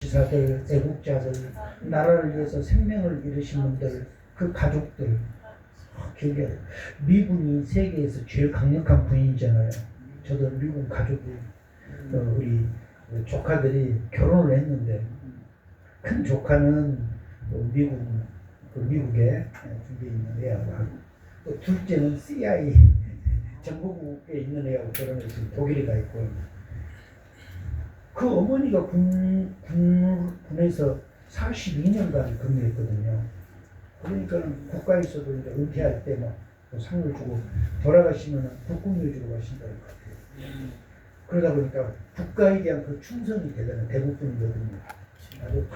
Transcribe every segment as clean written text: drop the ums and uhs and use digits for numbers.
지사들, 애국자들, 나라를 위해서 생명을 잃으신 분들, 그 가족들 기억해요. 미군이 세계에서 제일 강력한 군인이잖아요. 저도 미군 가족이 우리 조카들이 결혼을 했는데 큰 조카는 미국에 준비해 있는 애하고 하고 또 둘째는 CIA 정보국에 있는 애하고 결혼해서 독일에 가 있고 그 어머니가 군에서 42년간 근무했거든요. 그러니까 국가에서도 이제 은퇴할 때 막 상을 주고 돌아가시면 국군묘지로 가신다는 것 같아요. 그러다 보니까 국가에 대한 그 충성이 대단한 대부분이거든요. 아주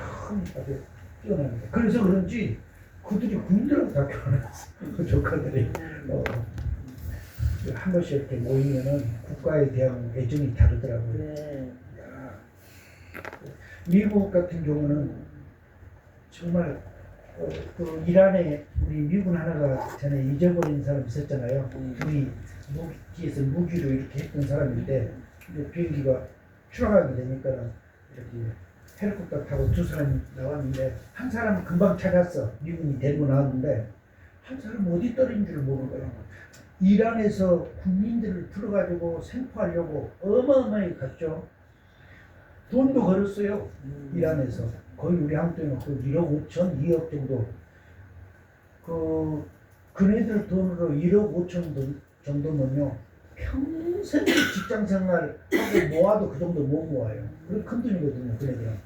뛰어납니다. 그래서 그런지 그들이 군인들하고 다 결혼했어. 그 조카들이 한 번씩 이렇게 모이면은 국가에 대한 애정이 다르더라고요. 네. 미국 같은 경우는 정말 그 이란에 우리 미군 하나가 전에 잊어버린 사람 있었잖아요. 우리 무기에서 무기로 이렇게 했던 사람인데 비행기가 추락하게 되니까 이렇게 헬리콥터 타고 두 사람이 나왔는데 한 사람은 금방 찾았어. 미군이 데리고 나왔는데 한 사람은 어디 떨어진 줄 모르는 거예요. 이란에서 국민들을 풀어가지고 생포하려고 어마어마하게 갔죠. 돈도 걸었어요. 이란에서 거의 우리 한국 돈으로 1억 5천, 2억 정도. 그네들 돈으로 1억 5천 정도면요 평생 직장생활 하고 모아도 그 정도 못 모아요. 그게 큰 돈이거든요, 그네들은.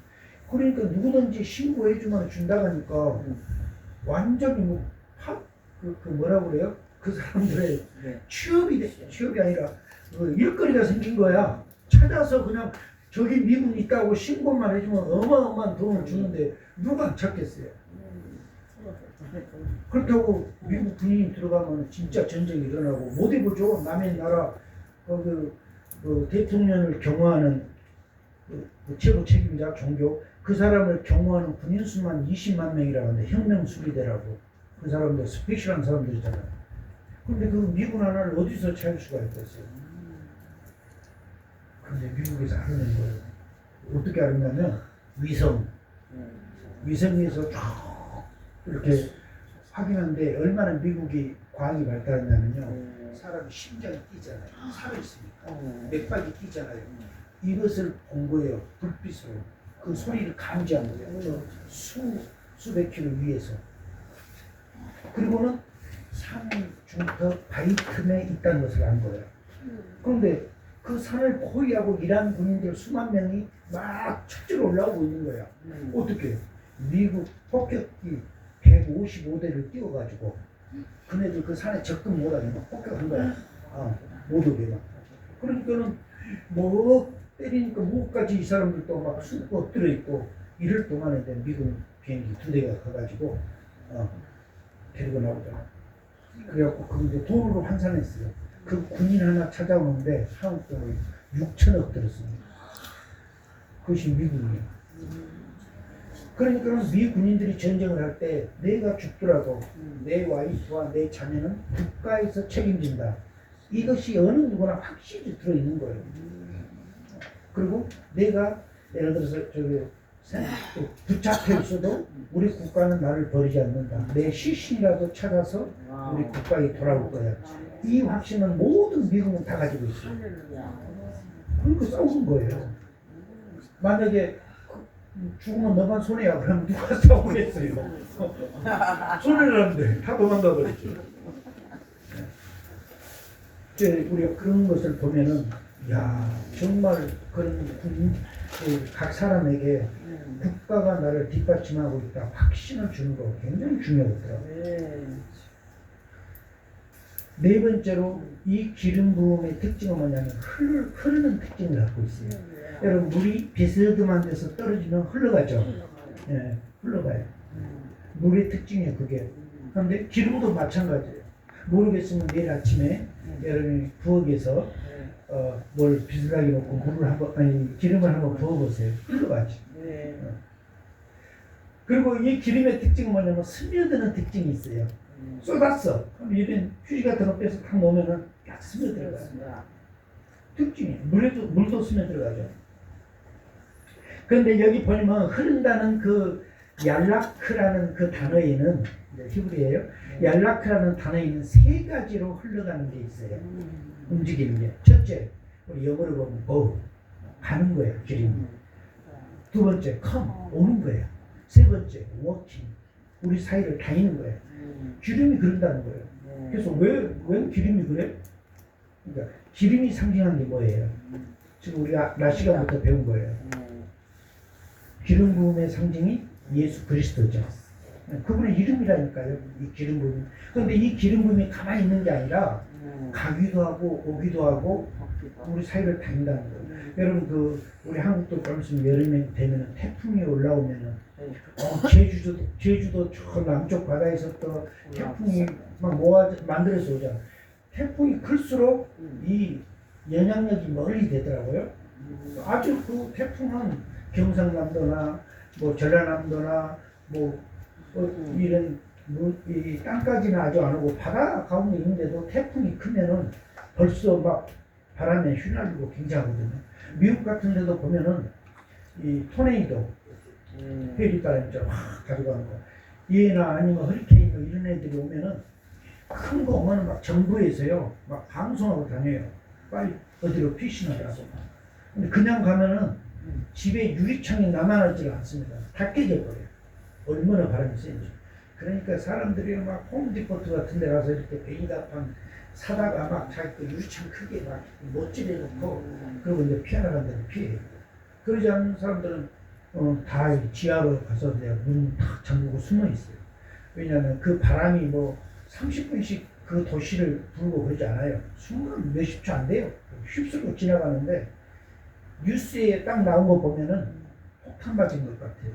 그러니까 누구든지 신고해주면 준다고 하니까 완전히 뭐라고 그래요? 그 사람들의 취업이 아니라 일거리가 생긴 거야. 찾아서 그냥 저기 미군 있다고 신고만 해주면 어마어마한 돈을 주는데 누가 안 찾겠어요. 그렇다고 미국 군인이 들어가면 진짜 전쟁이 일어나고 못 해보죠. 남의 나라 대통령을 경호하는 최고 책임자 종교 그 사람을 경호하는 군인 수만 20만 명이라고 하는데 혁명 수비대라고 그 사람들 스페셜한 사람들이잖아요. 그런데 그 미군 하나를 어디서 찾을 수가 있겠어요. 그런데 미국에서 하는 거예요. 어떻게 하느냐면 위성에서 쭉 이렇게 확인하는데 얼마나 미국이 과학이 발달했냐면요. 사람이 심장이 뛰잖아요. 살아있으니까. 맥박이 뛰잖아요. 이것을 본 거예요. 불빛으로. 그 소리를 감지한 거예요. 수백 킬로 위에서. 그리고는 산 중턱 바위 틈에 있다는 것을 안 거예요. 그런데 그 산을 포위하고 이란 군인들 수만 명이 막 척지로 올라오고 있는 거야. 어떻게? 미국 폭격기 155대를 띄워가지고 그네들 그 산에 접근 못하게 막 폭격한 거야. 못 오게 막. 그러니까는 뭐 때리니까 목까지 이 사람들도 막 숨고 엎드려 있고 이럴 동안에 미군 비행기 2대가 가가지고 데리고 나오잖아. 그래갖고 그게 돈으로 환산했어요. 그 군인 하나 찾아오는데 한국 돈으로 6천억 들었습니다. 그것이 미군이에요. 그러니까 미 군인들이 전쟁을 할 때 내가 죽더라도 내 와이프와 내 자녀는 국가에서 책임진다. 이것이 어느 누구나 확실히 들어있는 거예요. 그리고 내가 예를 들어서 붙잡혀 있어도 우리 국가는 나를 버리지 않는다. 내 시신이라도 찾아서 우리 국가에 돌아올 거야. 이 확신은 모든 미국은 다 가지고 있어요. 그러니까 싸우는 거예요. 만약에 죽으면 너만 손해야 그러면 누가 싸우겠어요. 손해를 하는데 다 도망가 버리죠. 이제 우리가 그런 것을 보면은 야 정말 그런 각 사람에게 국가가 나를 뒷받침하고 있다 확신을 주는 거 굉장히 중요하더라고요. 네 번째로 이 기름 부음의 특징은 뭐냐면 흐르는 특징을 갖고 있어요. 여러분 물이 비스듬한 데서 떨어지면 흘러가죠. 예, 흘러가요. 물의 특징이에요 그게. 그런데 기름도 마찬가지예요. 모르겠으면 내일 아침에 여러분이 부엌에서 뭘 비스듬하게 놓고 기름을 한번 부어보세요. 흘러가죠. 그리고 이 기름의 특징은 뭐냐면 스며드는 특징이 있어요. 쏟았어. 그럼 이런 휴지 같은 거 빼서 탁 놓으면은 약 스며들어가요. 특징이에요. 물도 스며들어가죠. 그런데 여기 보면 흐른다는 그 얄라크라는 그 단어에는 히브리예요. 얄라크라는 단어에는 세 가지로 흘러가는 게 있어요. 움직이는 게. 첫째, 우리 영어로 보면 go, 가는 거예요. 기름이. 두 번째, come, 오는 거예요. 세 번째, walking, 우리 사이를 다니는 거예요. 기름이 그런다는 거예요. 그래서 왜 기름이 그래? 그러니까 기름이 상징하는 게 뭐예요? 지금 우리가 낮 시간부터 배운 거예요. 기름 부음의 상징이 예수 그리스도죠. 그분의 이름이라니까요. 이 기름 부음. 그런데 이 기름 부음이 가만히 있는 게 아니라 가기도 하고 오기도 하고 우리 사이를 다닌다는 거예요. 여러분 우리 한국도 그러면 여름에 되면 태풍이 올라오면은 제주도 저 남쪽 바다에서 또 태풍이 막 만들어서 오잖아. 태풍이 클수록 이 영향력이 멀리 되더라고요. 아주 그 태풍은 경상남도나 뭐 전라남도나 이런 이 땅까지는 아주 안 오고 바다 가운데 있는데도 태풍이 크면은 벌써 막 바람에 휘날리고 굉장하거든요. 미국 같은 데도 보면은 이 토네이도 해리바람처럼 확 가져가는 거. 얘나 아니면 허리케인 이런 애들이 오면은 큰 거 오면은 막 정부에서요 막 방송하고 다녀요. 빨리 어디로 피신하라고. 근데 그냥 가면은 집에 유리창이 남아나질 않습니다. 다 깨져버려요. 얼마나 바람이 센지. 그러니까 사람들이 막 홈디포트 같은 데 가서 이렇게 베이다판 사다가 막 자기 유리창 크게 막 멋지게 놓고 그리고 이제 피하러 간다는 피해요. 그러지 않는 사람들은 다 지하로 가서 문 탁 잠그고 숨어 있어요. 왜냐하면 그 바람이 30분씩 그 도시를 불고 그러지 않아요. 순간 몇십 초 안 돼요. 휩쓸고 지나가는데 뉴스에 딱 나온 거 보면은 폭탄 맞은 것 같아요.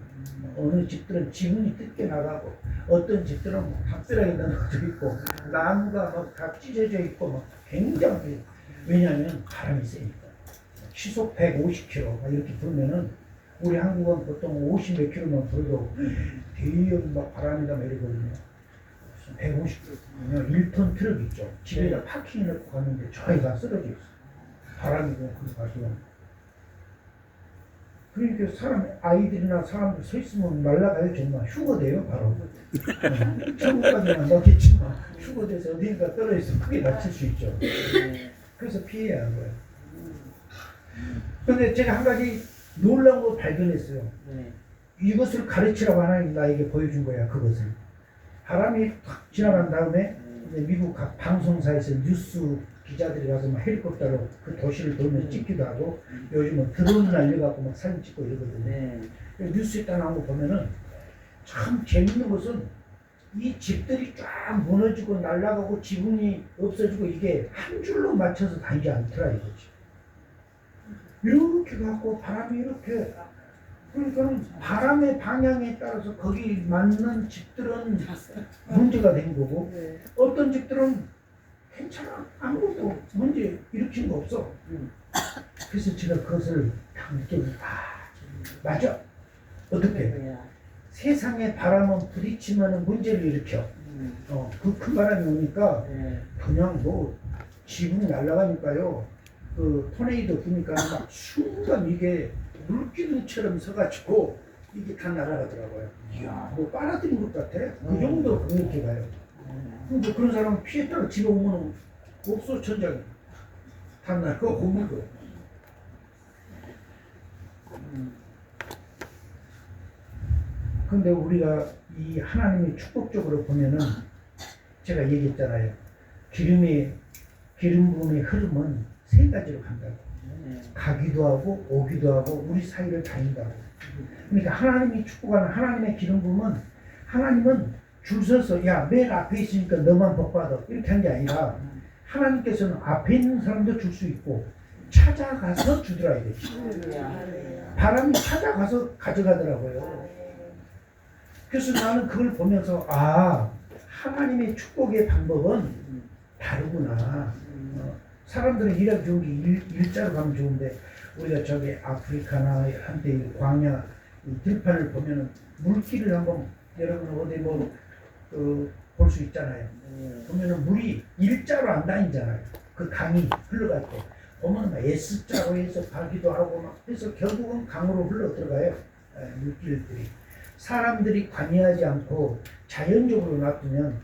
어느 집들은 지문이 뜯겨 나가고 어떤 집들은 담벼락에 넣어져 있고 나무가 막 다 찢어져 있고 막 굉장히 왜냐하면 바람이 세니까 시속 150km 이렇게 불면은 우리 한국은 보통 50 몇 킬로만 불어도 대형 막 바람이다 막 이러거든요. 150km 1톤 트럭 있죠. 집에다 파킹 해놓고 갔는데 저희가 쓰러져 있어. 바람이 그냥 가지고. 그러니까 아이들이나 사람들 서 있으면 날아가요. 정말 휴거돼요 바로. 천국까지는 안 가겠지만 휴거돼서 어딘가 떨어져서 크게 다칠 수 있죠. 그래서 피해야 하는 거예요. 그런데 제가 한 가지 놀라운 걸 발견했어요. 이것을 가르치라고 하나님 나에게 보여준 거야. 그것을. 바람이 탁 지나간 다음에 미국 각 방송사에서 뉴스 기자들이 가서 막 헬리콥터로 그 도시를 돌면서 찍기도 하고 요즘은 드론 날려갖고 막 사진 찍고 이러거든요. 뉴스에 딱 나온 거 보면은 참 재밌는 것은 이 집들이 쫙 무너지고 날아가고 지붕이 없어지고 이게 한 줄로 맞춰서 다니지 않더라 이거지. 이렇게 갖고 바람이 이렇게 그러니까는 바람의 방향에 따라서 거기 맞는 집들은 문제가 된 거고 어떤 집들은 괜찮아 아무것도 문제 일으킨 거 없어. 그래서 제가 그것을 딱 느꼈는데 맞아. 어떻게 세상에 바람은 부딪히면 문제를 일으켜. 그 큰 바람이 오니까 그냥 지붕 날아가니까요. 그 토네이도 부니까 막 순간 이게 물기둥처럼 서가지고 이게 다 날아가더라고요. 이야, 빨아들인 것 같아. 그 정도로 강력해 가요. 근데 그런 사람은 피했다가 집에 오면 없어 천장에 다 날고 없는 거예요. 근데 우리가 이 하나님의 축복적으로 보면은 제가 얘기했잖아요. 기름 부음의 흐름은 세 가지로 간다고. 가기도 하고 오기도 하고 우리 사이를 다닌다고. 그러니까 하나님이 축복하는 하나님의 기름 부음은 하나님은 줄 서서 야 맨 앞에 있으니까 너만 복받아 이렇게 한 게 아니라 하나님께서는 앞에 있는 사람도 줄 수 있고 찾아가서 주더라 이거지. 바람이 찾아가서 가져가더라고요. 그래서 나는 그걸 보면서 하나님의 축복의 방법은 다르구나. 사람들은 일하기 좋은 게 일자로 가면 좋은데 우리가 저기 아프리카나 한때 광야 들판을 보면은 물길을 한번 여러분 어디 볼 수 있잖아요. 보면은 물이 일자로 안 다니잖아요. 그 강이 흘러갈 때 보면 막 S자로 해서 가기도 하고 막 해서 결국은 강으로 흘러 들어가요. 물길들이. 사람들이 관여하지 않고 자연적으로 놔두면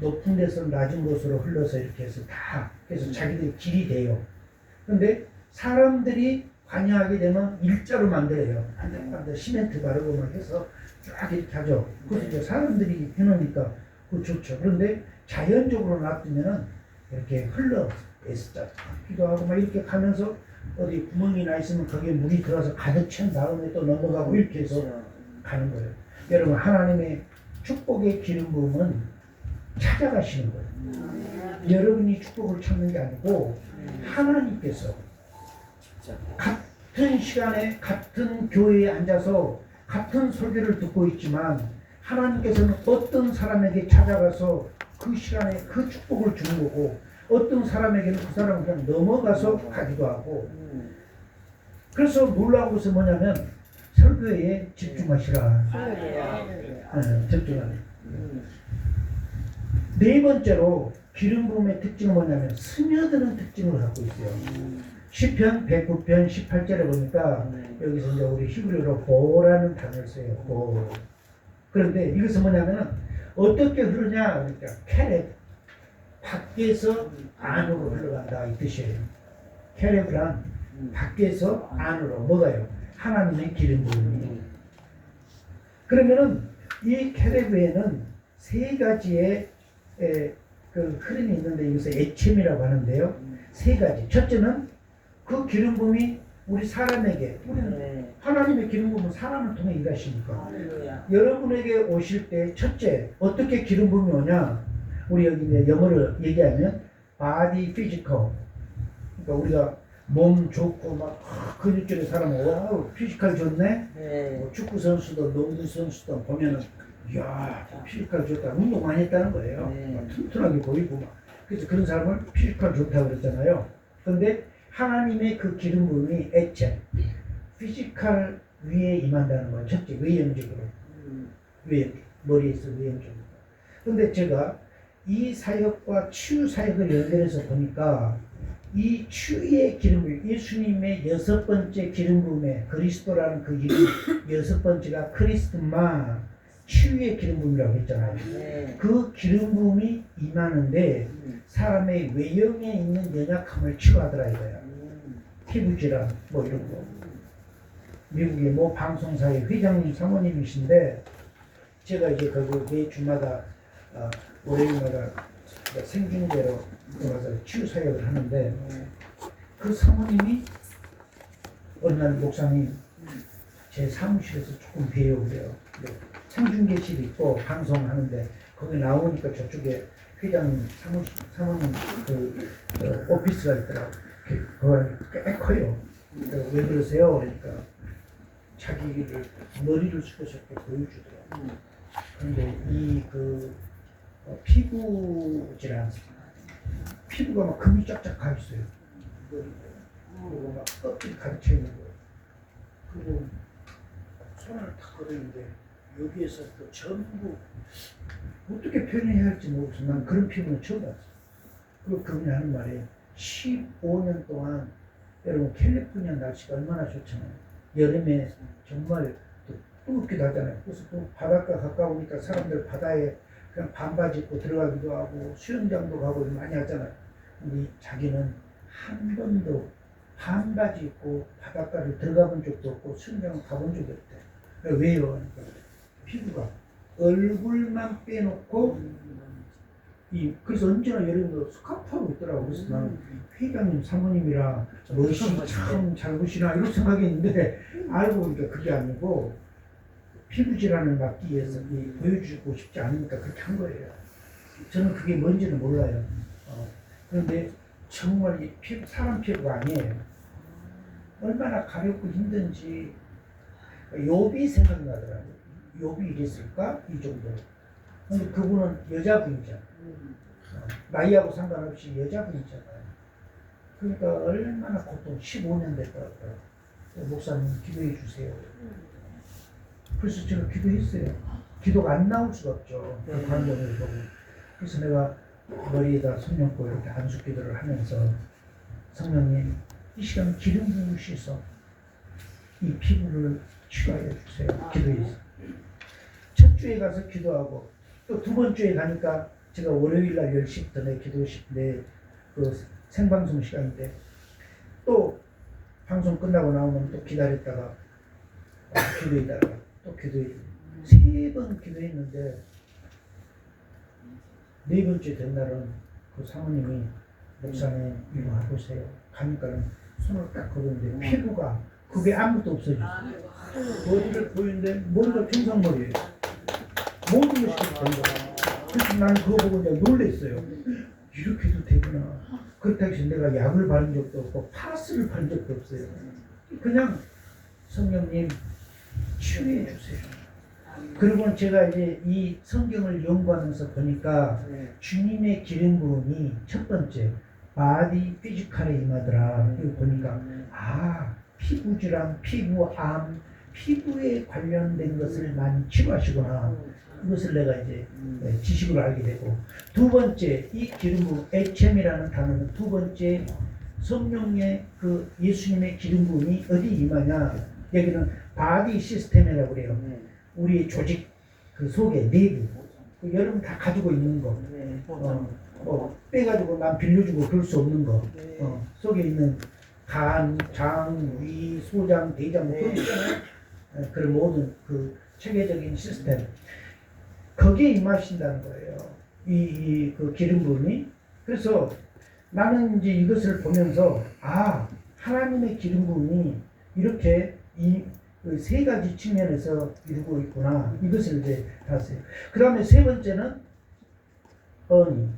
높은 데서 낮은 곳으로 흘러서 이렇게 해서 다 그래서 자기들 길이 돼요. 근데 사람들이 관여하게 되면 일자로 만들어요. 반대반대 시멘트 바르고 막 해서 쫙 이렇게 하죠. 그래서 이제 사람들이 해놓으니까 그거 좋죠. 그런데 자연적으로 놔두면 이렇게 흘러 S자 기도 하고 막 이렇게 가면서 어디 구멍이 나 있으면 거기에 물이 들어서 가득 찬 다음에 또 넘어가고 이렇게 해서 가는 거예요. 여러분 하나님의 축복의 기름 부음은 찾아가시는 거예요. 여러분이 축복을 찾는 게 아니고 하나님께서 같은 시간에 같은 교회에 앉아서 같은 설교를 듣고 있지만 하나님께서는 어떤 사람에게 찾아가서 그 시간에 그 축복을 주는 거고 어떤 사람에게는 그 사람을 그냥 넘어가서 가기도 하고 그래서 놀라운 것은 뭐냐면 설교에 집중하시라. 집중하라. 네 번째로 기름 부음의 특징은 뭐냐면 스며드는 특징을 갖고 있어요. 시편 109편 18절에 보니까 여기서 이제 우리 히브리어로 보라는 단어를 써요. 보. 그런데 이것은 뭐냐면 어떻게 흐르냐 그러니까 캐렙 밖에서 안으로 흘러간다 이 뜻이에요. 캐렙이란 밖에서 안으로 뭐가요? 하나님의 기름 부음이. 그러면은 이 캐렙 외에는 세 가지의 그 흐름이 있는데 이것을 에쳔이라고 하는데요. 세 가지. 첫째는 그 기름 부음이 우리 사람에게 우리는 하나님의 기름 부음은 사람을 통해 일하시니까 여러분에게 오실 때 첫째 어떻게 기름 부음이 오냐? 우리 여기 이제 영어를 얘기하면 body physical. 그러니까 우리가 몸 좋고 막 근육질의 사람은 와우 피지컬 좋네. 뭐 축구 선수도 농구 선수도 보면은 이야 피지컬 좋다 운동 많이 했다는 거예요. 막 튼튼하게 보이고 막 그래서 그런 사람을 피지컬 좋다고 그랬잖아요. 그런데 하나님의 그 기름 부음이 에체 피지컬 위에 임한다는 건 첫째 외형적으로 머리에서 외형적으로. 그런데 제가 이 사역과 치유 사역을 연결해서 보니까 이 치유의 기름 부음 예수님의 여섯 번째 기름 부음에 그리스도라는 그 이름 여섯 번째가 크리스마 치유의 기름 부음이라고 했잖아요. 그 기름 부음이 임하는데 사람의 외형에 있는 연약함을 치유하더라 이거야. 피부질환 뭐 이런 거. 미국의 모 방송사의 회장님 사모님이신데 제가 이제 거기 매 주마다 월요일마다 생중계로 들어가서 치유 사역을 하는데 그 사모님이 어느 날 목사님 제 사무실에서 조금 뵈요 그래요. 생중계실 있고 방송하는데 거기 나오니까 저쪽에 회장님 사모님 그 오피스가 있더라고. 그걸 꽤 커요. 왜 그러세요? 그러니까 자기를 머리를 숙여서 이렇게 보여주더라고. 그런데 이 피부 질환, 피부가 막 금이 쫙쫙 가 있어요. 그리고 막 껍질이 가득 차 있는 거예요. 그리고 손을 탁 걸었는데 여기에서 또 전부 어떻게 표현해야 할지 모르겠어. 난 그런 피부는 처음 봤어. 그리고 그분이 하는 말이 15년 동안 여러분 캘리포니아 날씨가 얼마나 좋잖아요. 여름에 정말 뜨겁게 나잖아요. 그래서 또 바닷가 가까우니까 사람들 바다에 그냥 반바지 입고 들어가기도 하고 수영장도 가고 많이 하잖아요. 근데 자기는 한 번도 반바지 입고 바닷가를 들어가 본 적도 없고 수영장을 가본 적이 없대. 왜요? 그러니까 피부가 얼굴만 빼놓고 그래서 언제나 여름도 스카프하고 있더라고. 그래서 나는 회장님 사모님이라 멋이 참 잘 보시나 이런 생각했는데 알고 보니까 그게 아니고 피부 질환을 막기 위해서 보여주고 싶지 않으니까 그렇게 한 거예요. 저는 그게 뭔지는 몰라요. 그런데 정말 이 사람 피부가 아니에요. 얼마나 가렵고 힘든지 욥이 생각나더라고요. 욥이 이랬을까? 이 정도. 근데 그분은 여자분이잖아. 나이하고 상관없이 여자분이잖아요. 그러니까 얼마나 고통 15년 됐더라고요. 목사님 기도해 주세요. 그래서 제가 기도했어요. 기도가 안 나올 수가 없죠. 그 광경을 보고. 그래서 내가 머리에다 손 얹고 이렇게 안수 기도를 하면서 성령님 이 시간 기름 부으셔서 이 피부를 치료하여 주세요. 기도해서 첫 주에 가서 기도하고 또 두 번째에 가니까 제가 월요일날 10시부터 그 생방송 시간인데 또 방송 끝나고 나오면 또 기다렸다가 기도했다가 또 기도해주고 3번 기도했는데 4번째 된 날은 그 사모님이 목사님 이거 해보세요. 가니까는 손을 딱 거두는데 피부가 그게 아무것도 없어졌어요. 머리를 보이는데 머리가 평상머리예요. 모든 것이 보이더라고요. 그래서 나는 그거 보고 이제 놀랬어요. 이렇게도 되구나. 그렇다고 해서 내가 약을 바른 적도 없고 파스를 바른 적도 없어요. 그냥 성령님 치유해 주세요. 그리고 제가 이제 이 성경을 연구하면서 보니까 주님의 기름 부음이 첫 번째 바디 피지컬에 임하더라. 이거 보니까 피부질환, 피부암, 피부에 관련된 것을 많이 치료하시구나. 이것을 내가 이제 지식으로 알게 되고 두 번째 이 기름 부음 HM이라는 단어는 두 번째 성령의 그 예수님의 기름 부음이 어디 임하냐. 여기는 바디 시스템이라고 그래요. 우리 조직 그 속에 내부 그 여러분 다 가지고 있는 거 빼가지고 난 빌려주고 그럴 수 없는 거 속에 있는 간, 장, 위, 소장, 대장 그런 있잖아요. 그런 모든 그 체계적인 시스템 거기에 임하신다는 거예요. 그 기름 부음이. 그래서 나는 이제 이것을 보면서 하나님의 기름 부음이 이렇게 그 세 가지 측면에서 이루고 있구나. 이것을 이제 봤어요. 그 다음에 세 번째는 언이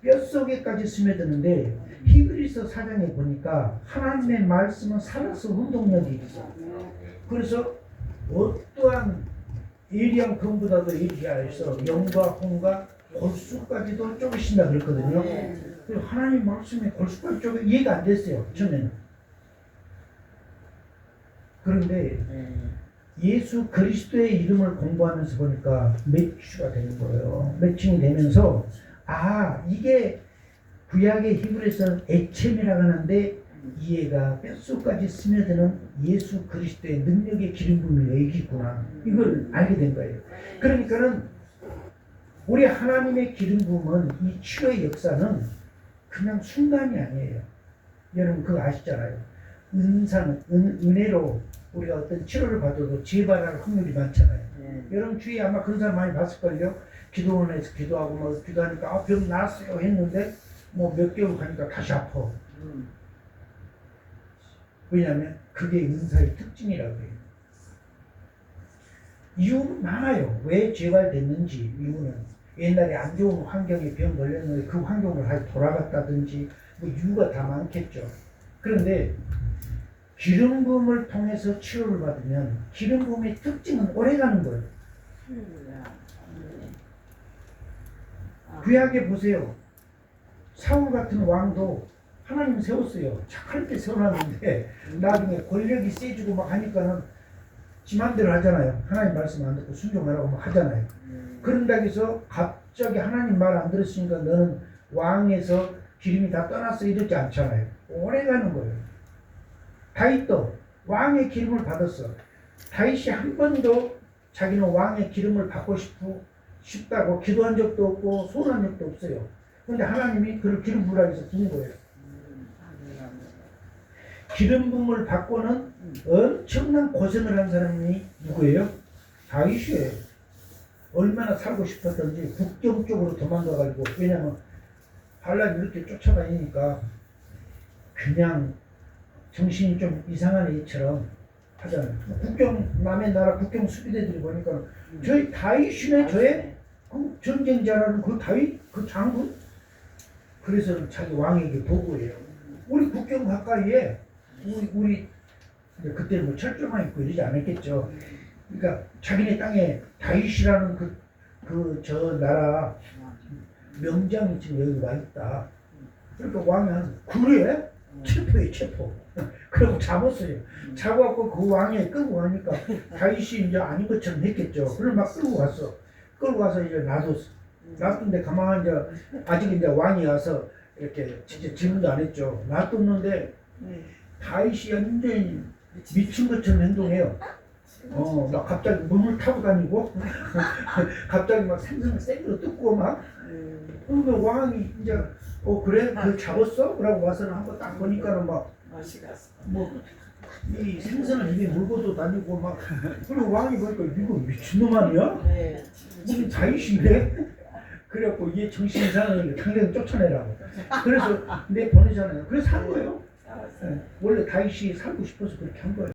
뼛속에까지 스며드는데 히브리서 4장에 보니까 하나님의 말씀은 살아서 운동력이 있어. 그래서 어떠한 예리한 금보다도 예리하여서 영과 혼과 골수까지도 쪼개신다 그랬거든요. 그래서 하나님 말씀에 골수까지 쪼개 이해가 안 됐어요. 처음에는. 그런데 예수 그리스도의 이름을 공부하면서 보니까 매치가 되는 거예요. 매칭이 되면서 이게 구약의 히브리서는 에쳔이라고 하는데 이해가 뼛속까지 스며드는 예수 그리스도의 능력의 기름 부음이 여기 있구나. 이걸 알게 된 거예요. 그러니까는 우리 하나님의 기름 부음은 이 치료의 역사는 그냥 순간이 아니에요. 여러분 그거 아시잖아요. 은혜로 우리가 어떤 치료를 받아도 재발할 확률이 많잖아요. 여러분 주위에 아마 그런 사람 많이 봤을걸요. 기도원에서 기도하고 뭐 기도하니까 병 나았어요 했는데 뭐 몇 개월 가니까 다시 아파. 왜냐하면 그게 은사의 특징이라고 해요. 이유는 많아요. 왜 재발됐는지 이유는 옛날에 안 좋은 환경에 병 걸렸는데 그 환경으로 다시 돌아갔다든지 뭐 이유가 다 많겠죠. 그런데 기름 부음을 통해서 치료를 받으면 기름 부음의 특징은 오래가는 거예요. 구약에 보세요. 사울 같은 왕도 하나님 세웠어요. 착할 때 세워놨는데 나중에 권력이 세지고 막 하니까는 지 맘대로 하잖아요. 하나님 말씀 안 듣고 순종하라고 막 하잖아요. 그런다고 해서 갑자기 하나님 말 안 들었으니까 너는 왕에서 기름이 다 떠났어 이러지 않잖아요. 오래가는 거예요. 다윗도 왕의 기름을 받았어. 다윗이 한 번도 자기는 왕의 기름을 받고 싶다고 기도한 적도 없고 소원한 적도 없어요. 그런데 하나님이 그를 기름 부으라 해서 부은 거예요. 기름 부음을 받고는 엄청난 고생을 한 사람이 누구예요? 다윗이에요. 얼마나 살고 싶었던지 북경 쪽으로 도망가가지고 왜냐면 발락이 이렇게 쫓아다니니까 그냥 정신이 좀 이상한 애처럼 하잖아요. 남의 나라 국경 수비대들이 보니까 저희 다윗이네 저의 그 전쟁자라는 그 다윗 그 장군. 그래서 자기 왕에게 보고해요. 우리 국경 가까이에 우리 그때 뭐 철조망 있고 이러지 않았겠죠. 그러니까 자기네 땅에 다윗이라는 저 나라 명장이 지금 여기 와 있다. 그러니까 왕은 그래? 체포해 체포. 그리고 잡았어요. 잡아갖고 그 왕에 끌고 가니까 다윗이 이제 아닌 것처럼 했겠죠. 그걸 막 끌고 갔어. 끌고 가서 이제 놔뒀어. 놔둔데 가만히 이제 아직 이제 왕이 와서 이렇게 진짜 질문도 안 했죠. 놔뒀는데 네. 다윗이 완전히 미친 것처럼 행동해요. 막 갑자기 문을 타고 다니고, 갑자기 막 생선을 생으로 뜯고 막, 그러면 왕이 이제, 그래? 그걸 잡았어? 라고 와서는 한번 딱 보니까는 막, 맛이 갔어. 이 생선을 입에 물고도 다니고 막, 그리고 왕이 보니까 이거 미친놈 아니야? 네. 무슨 다윗이 이래? 그래갖고 얘 정신 이상하니까 당장 쫓아내라고. 그래서 내 보내잖아요. 그래서 한 거예요. 알았어요. 원래 다윗이 살고 싶어서 그렇게 한 거예요.